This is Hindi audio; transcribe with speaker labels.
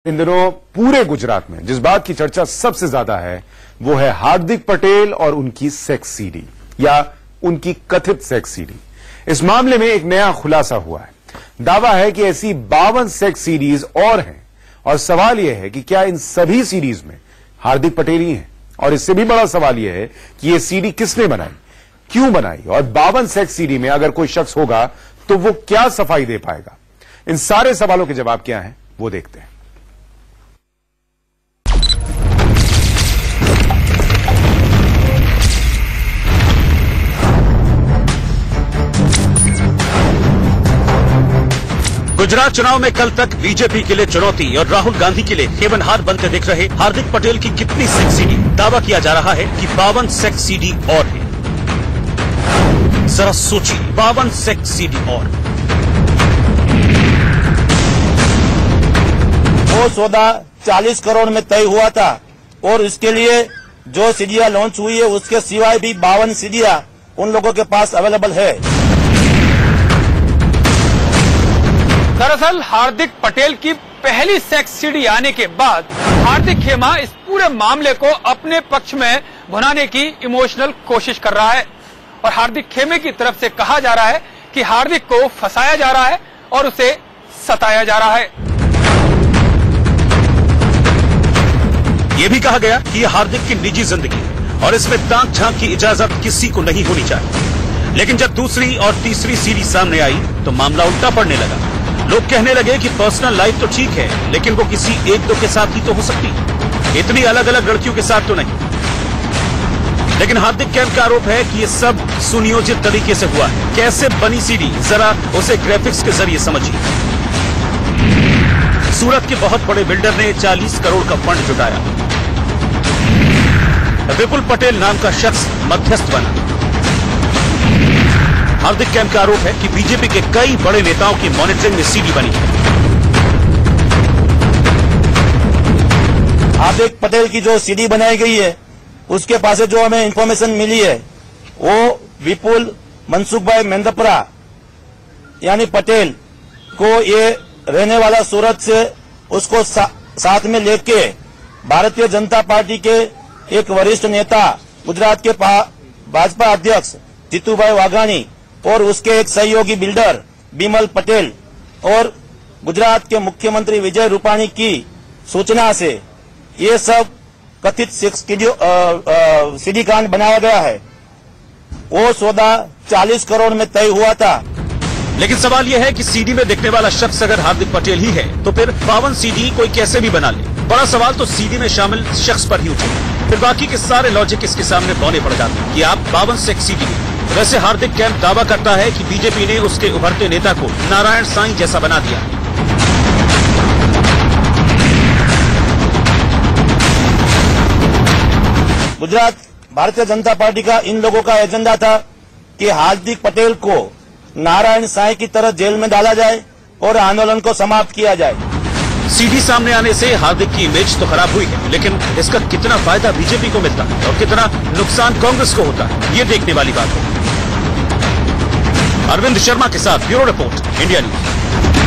Speaker 1: इन दिनों पूरे गुजरात में जिस बात की चर्चा सबसे ज्यादा है वो है हार्दिक पटेल और उनकी सेक्स सीडी या उनकी कथित सेक्स सीडी। इस मामले में एक नया खुलासा हुआ है। दावा है कि ऐसी 52 सेक्स सीडीज और हैं और सवाल यह है कि क्या इन सभी सीडीज में हार्दिक पटेल ही हैं, और इससे भी बड़ा सवाल यह है कि यह सीडी किसने बनाई, क्यों बनाई, और 52 सेक्स सीडी में अगर कोई शख्स होगा तो वो क्या सफाई दे पाएगा। इन सारे सवालों के जवाब क्या हैं वो देखते हैं।
Speaker 2: गुजरात चुनाव में कल तक बीजेपी के लिए चुनौती और राहुल गांधी के लिए हेवनहार बनते दिख रहे हार्दिक पटेल की कितनी सेक्स सीडी। दावा किया जा रहा है कि 52 सेक्स सीडी और है। जरा सोचिए, 52 सेक्स सीडी और।
Speaker 3: वो सौदा 40 करोड़ में तय हुआ था और इसके लिए जो सीडियां लॉन्च हुई है उसके सिवाय भी 52 सीडियां उन लोगों के पास अवेलेबल है।
Speaker 4: दरअसल हार्दिक पटेल की पहली सेक्स सीडी आने के बाद हार्दिक खेमा इस पूरे मामले को अपने पक्ष में भुनाने की इमोशनल कोशिश कर रहा है और हार्दिक खेमे की तरफ से कहा जा रहा है कि हार्दिक को फंसाया जा रहा है और उसे सताया जा रहा है।
Speaker 2: यह भी कहा गया कि यह हार्दिक की निजी जिंदगी है और इसमें ताक झांक की इजाजत किसी को नहीं होनी चाहिए। लेकिन जब दूसरी और तीसरी सीडी सामने आई तो मामला उल्टा पड़ने लगा। लोग कहने लगे कि पर्सनल लाइफ तो ठीक है लेकिन वो किसी एक दो के साथ ही तो हो सकती है, इतनी अलग अलग लड़कियों के साथ तो नहीं। लेकिन हार्दिक कैंप का आरोप है कि ये सब सुनियोजित तरीके से हुआ है। कैसे बनी सीडी, जरा उसे ग्राफिक्स के जरिए समझिए। सूरत के बहुत बड़े बिल्डर ने 40 करोड़ का फंड जुटाया। विपुल पटेल नाम का शख्स मध्यस्थ बना। हार्दिक कैंप का आरोप है कि बीजेपी के कई बड़े नेताओं की मॉनिटरिंग में सीडी बनी है।
Speaker 3: हार्दिक पटेल की जो सीडी बनाई गई है उसके पास से जो हमें इंफॉर्मेशन मिली है वो विपुल मनसुख भाई मेंदपरा यानी पटेल को ये रहने वाला सूरत से उसको साथ में लेके भारतीय जनता पार्टी के एक वरिष्ठ नेता गुजरात के भाजपा अध्यक्ष जीतूभाई वाघाणी और उसके एक सहयोगी बिल्डर बिमल पटेल और गुजरात के मुख्यमंत्री विजय रूपाणी की सूचना से ये सब कथित सीडी कांड बनाया गया है। वो सौदा 40 करोड़ में तय हुआ था।
Speaker 2: लेकिन सवाल यह है कि सीडी में दिखने वाला शख्स अगर हार्दिक पटेल ही है तो फिर 52 सीडी कोई कैसे भी बना ले। बड़ा सवाल तो सीडी में शामिल शख्स पर ही उठे, फिर बाकी के सारे लॉजिक इसके सामने बौने पड़ जाते हैं कि आप 52 सेक्स सीडी। वैसे हार्दिक कैंप दावा करता है कि बीजेपी ने उसके उभरते नेता को नारायण साईं जैसा बना दिया।
Speaker 3: गुजरात भारतीय जनता पार्टी का इन लोगों का एजेंडा था कि हार्दिक पटेल को नारायण साईं की तरह जेल में डाला जाए और आंदोलन को समाप्त किया जाए।
Speaker 2: सीडी सामने आने से हार्दिक की इमेज तो खराब हुई है, लेकिन इसका कितना फायदा बीजेपी को मिलता है और कितना नुकसान कांग्रेस को होता है, ये देखने वाली बात है। अरविंद शर्मा के साथ ब्यूरो रिपोर्ट, इंडिया न्यूज।